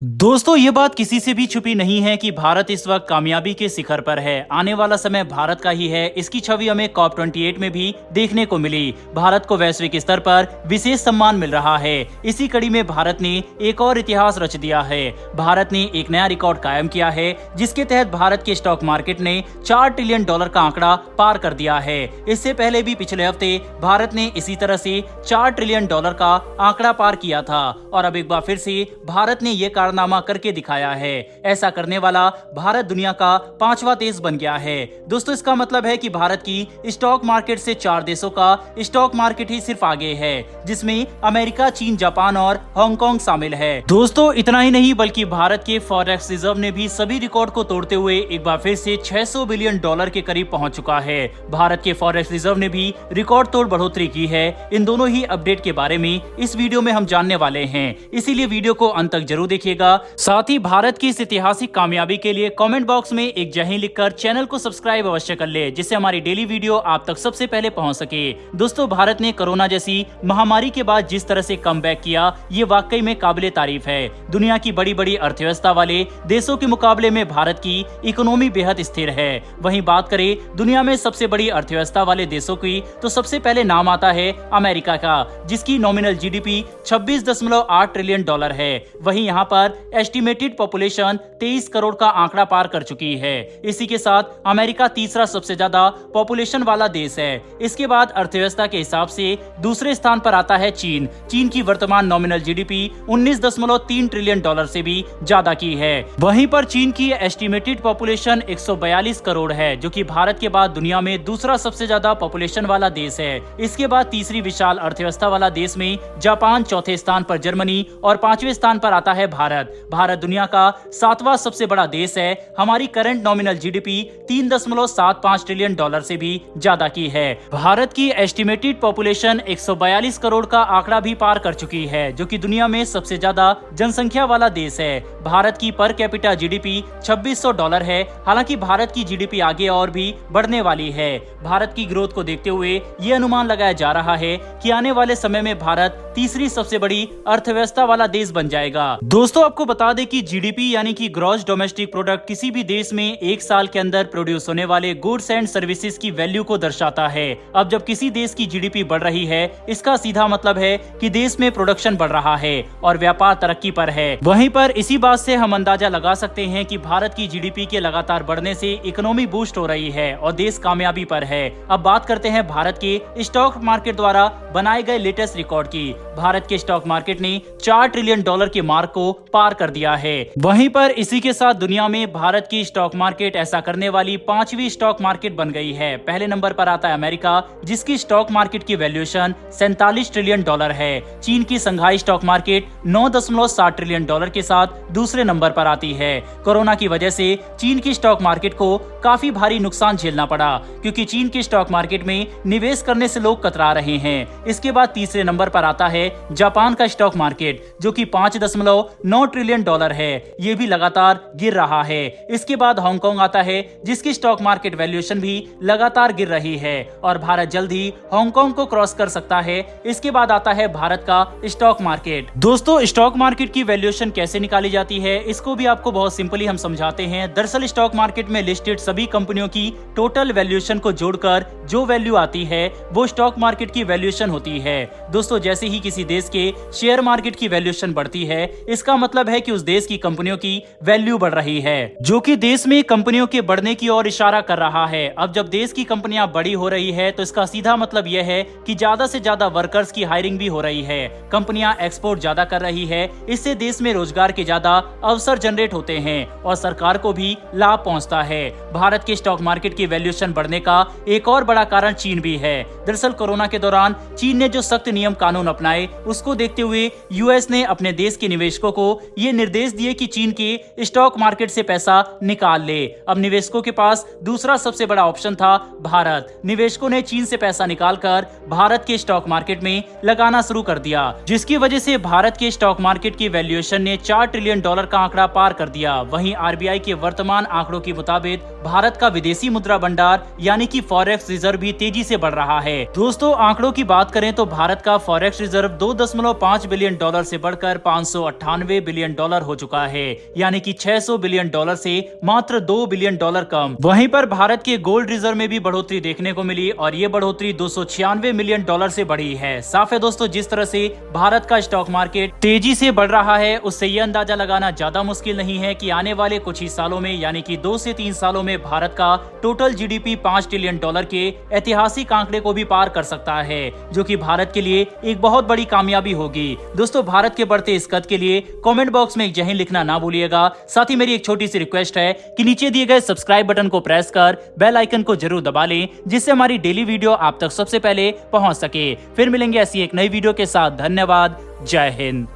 दोस्तों ये बात किसी से भी छुपी नहीं है कि भारत इस वक्त कामयाबी के शिखर पर है। आने वाला समय भारत का ही है। इसकी छवि हमें COP28 में भी देखने को मिली। भारत को वैश्विक स्तर पर विशेष सम्मान मिल रहा है। इसी कड़ी में भारत ने एक और इतिहास रच दिया है। भारत ने एक नया रिकॉर्ड कायम किया है, जिसके तहत भारत के स्टॉक मार्केट ने $4 ट्रिलियन का आंकड़ा पार कर दिया है। इससे पहले भी पिछले हफ्ते भारत ने इसी तरह से $4 ट्रिलियन का आंकड़ा पार किया था और अब एक बार फिर से भारत ने ये कारनामा करके दिखाया है। ऐसा करने वाला भारत दुनिया का 5वां देश बन गया है। दोस्तों इसका मतलब है कि भारत की स्टॉक मार्केट से 4 देशों का स्टॉक मार्केट ही सिर्फ आगे है, जिसमें अमेरिका, चीन, जापान और हांगकांग शामिल है। दोस्तों इतना ही नहीं बल्कि भारत के फॉरेक्स रिजर्व ने भी सभी रिकॉर्ड को तोड़ते हुए एक बार फिर से $600 बिलियन के करीब पहुंच चुका है। भारत के फॉरेक्स रिजर्व ने भी रिकॉर्ड तोड़ बढ़ोतरी की है। इन दोनों ही अपडेट के बारे में इस वीडियो में हम जानने वाले हैं, इसीलिए वीडियो को अंत तक जरूर देखिएगा। साथ ही भारत की इस ऐतिहासिक कामयाबी के लिए कमेंट बॉक्स में एक जय हिंद लिखकर चैनल को सब्सक्राइब अवश्य कर ले, जिससे हमारी डेली वीडियो आप तक सबसे पहले पहुंच सके। दोस्तों भारत ने कोरोना जैसी महामारी के बाद जिस तरह से कमबैक किया, ये वाकई में काबिले तारीफ है। दुनिया की बड़ी बड़ी अर्थव्यवस्था वाले देशों के मुकाबले में भारत की इकोनॉमी बेहद स्थिर है। वहीं बात करें दुनिया में सबसे बड़ी अर्थव्यवस्था वाले देशों की, तो सबसे पहले नाम आता है अमेरिका का, जिसकी नॉमिनल GDP $26.8 ट्रिलियन है। वहीं यहाँ पर एस्टिमेटेड पॉपुलेशन 23 करोड़ का आंकड़ा पार कर चुकी है। इसी के साथ अमेरिका तीसरा सबसे ज्यादा पॉपुलेशन वाला देश है। इसके बाद अर्थव्यवस्था के हिसाब से दूसरे स्थान पर आता है चीन। चीन की वर्तमान नॉमिनल GDP $19.3 ट्रिलियन से भी ज्यादा की है। वहीं पर चीन की एस्टिमेटेड पॉपुलेशन 142 करोड़ है, जो कि भारत के बाद दुनिया में दूसरा सबसे ज्यादा पॉपुलेशन वाला देश है। इसके बाद तीसरी विशाल अर्थव्यवस्था वाला देश में जापान, चौथे स्थान पर जर्मनी और 5वें स्थान पर आता है भारत। भारत दुनिया का 7वां सबसे बड़ा देश है। हमारी करंट नॉमिनल GDP $3.75 ट्रिलियन से भी ज्यादा की है। भारत की एस्टिमेटेड पॉपुलेशन 142 करोड़ का आंकड़ा भी पार कर चुकी है, जो कि दुनिया में सबसे ज्यादा जनसंख्या वाला देश है। भारत की पर कैपिटा GDP $2600 है। हालांकि भारत की GDP आगे और भी बढ़ने वाली है। भारत की ग्रोथ को देखते हुए ये अनुमान लगाया जा रहा है कि आने वाले समय में भारत तीसरी सबसे बड़ी अर्थव्यवस्था वाला देश बन जाएगा। दोस्तों आपको बता दें कि GDP यानी कि ग्रॉस डोमेस्टिक प्रोडक्ट किसी भी देश में एक साल के अंदर प्रोड्यूस होने वाले गुड्स एंड सर्विसेज की वैल्यू को दर्शाता है। अब जब किसी देश की GDP बढ़ रही है, इसका सीधा मतलब है कि देश में प्रोडक्शन बढ़ रहा है और व्यापार तरक्की पर है। वहीं पर इसी बात से हम अंदाजा लगा सकते हैं कि भारत की GDP के लगातार बढ़ने से इकोनॉमी बूस्ट हो रही है और देश कामयाबी पर है। अब बात करते हैं भारत के स्टॉक मार्केट द्वारा बनाए गए लेटेस्ट रिकॉर्ड की। भारत के स्टॉक मार्केट ने $4 ट्रिलियन के मार्क को पार कर दिया है। वहीं पर इसी के साथ दुनिया में भारत की स्टॉक मार्केट ऐसा करने वाली 5वीं स्टॉक मार्केट बन गई है। पहले नंबर पर आता है अमेरिका, जिसकी स्टॉक मार्केट की वैल्यूएशन $47 ट्रिलियन है। चीन की संघाई स्टॉक मार्केट $9.7 ट्रिलियन के साथ दूसरे नंबर पर आती है। कोरोना की वजह से चीन की स्टॉक मार्केट को काफी भारी नुकसान झेलना पड़ा, क्योंकि चीन की स्टॉक मार्केट में निवेश करने से लोग कतरा रहे हैं। इसके बाद तीसरे नंबर पर आता है जापान का स्टॉक मार्केट, जो कि $5.9 ट्रिलियन है। ये भी लगातार गिर रहा है। इसके बाद हांगकांग आता है, जिसकी स्टॉक मार्केट वैल्यूएशन भी लगातार गिर रही है और भारत जल्द ही हांगकांग को क्रॉस कर सकता है। इसके बाद आता है भारत का स्टॉक मार्केट। दोस्तों स्टॉक मार्केट की वैल्यूएशन कैसे निकाली जाती है, इसको भी आपको बहुत सिंपली हम समझाते हैं। दरअसल स्टॉक मार्केट में लिस्टेड सभी कंपनियों की टोटल वैल्यूएशन को जोड़कर जो वैल्यू आती है, वो स्टॉक मार्केट की वैल्यूएशन होती है। दोस्तों जैसे ही किसी देश के शेयर मार्केट की वैल्यूएशन बढ़ती है, इसका मतलब है कि उस देश की कंपनियों की वैल्यू बढ़ रही है, जो कि देश में कंपनियों के बढ़ने की ओर इशारा कर रहा है। अब जब देश की कंपनियां बड़ी हो रही है, तो इसका सीधा मतलब यह है कि ज्यादा से ज्यादा वर्कर्स की हायरिंग भी हो रही है। कंपनियां एक्सपोर्ट ज्यादा कर रही है, इससे देश में रोजगार के ज्यादा अवसर जनरेट होते हैं और सरकार को भी लाभ पहुंचता है। भारत के स्टॉक मार्केट की वैल्यूएशन बढ़ने का एक और बड़ा कारण चीन भी है। दरअसल कोरोना के दौरान चीन ने जो सख्त नियम कानून अपनाए, उसको देखते हुए US ने अपने देश के निवेशकों को ये निर्देश दिए कि चीन के स्टॉक मार्केट से पैसा निकाल ले। अब निवेशकों के पास दूसरा सबसे बड़ा ऑप्शन था भारत। निवेशकों ने चीन से पैसा निकालकर भारत के स्टॉक मार्केट में लगाना शुरू कर दिया, जिसकी वजह से भारत के स्टॉक मार्केट की वैल्यूएशन ने $4 ट्रिलियन का आंकड़ा पार कर दिया। वहीं RBI के वर्तमान आंकड़ों के मुताबिक भारत का विदेशी मुद्रा भंडार यानी कि फॉरेक्स रिजर्व भी तेजी से बढ़ रहा है। दोस्तों आंकड़ों की बात करें तो भारत का फॉरेक्स रिजर्व $2.5 बिलियन से बढ़कर $598 बिलियन डॉलर हो चुका है, यानी कि 600 बिलियन डॉलर से मात्र 2 बिलियन डॉलर कम। वहीं पर भारत के गोल्ड रिजर्व में भी बढ़ोतरी देखने को मिली और ये बढ़ोतरी 296 मिलियन डॉलर से बढ़ी है। साफ है दोस्तों, जिस तरह से भारत का स्टॉक मार्केट तेजी से बढ़ रहा है, उससे ये अंदाजा लगाना ज्यादा मुश्किल नहीं है कि आने वाले कुछ ही सालों में, यानी कि 2 से 3 सालों में भारत का टोटल जीडीपी 5 ट्रिलियन डॉलर के ऐतिहासिक आंकड़े को भी पार कर सकता है, जो कि भारत के लिए एक बहुत बड़ी कामयाबी होगी। दोस्तों, भारत के बढ़ते इस कद के लिए कमेंट बॉक्स में एक जय हिंद लिखना ना भूलिएगा। साथ ही मेरी एक छोटी सी रिक्वेस्ट है कि नीचे दिए गए सब्सक्राइब बटन को प्रेस कर बेल आइकन को जरूर दबा लें, जिससे हमारी डेली वीडियो आप तक सबसे पहले पहुंच सके। फिर मिलेंगे ऐसी एक नई वीडियो के साथ। धन्यवाद। जय हिंद।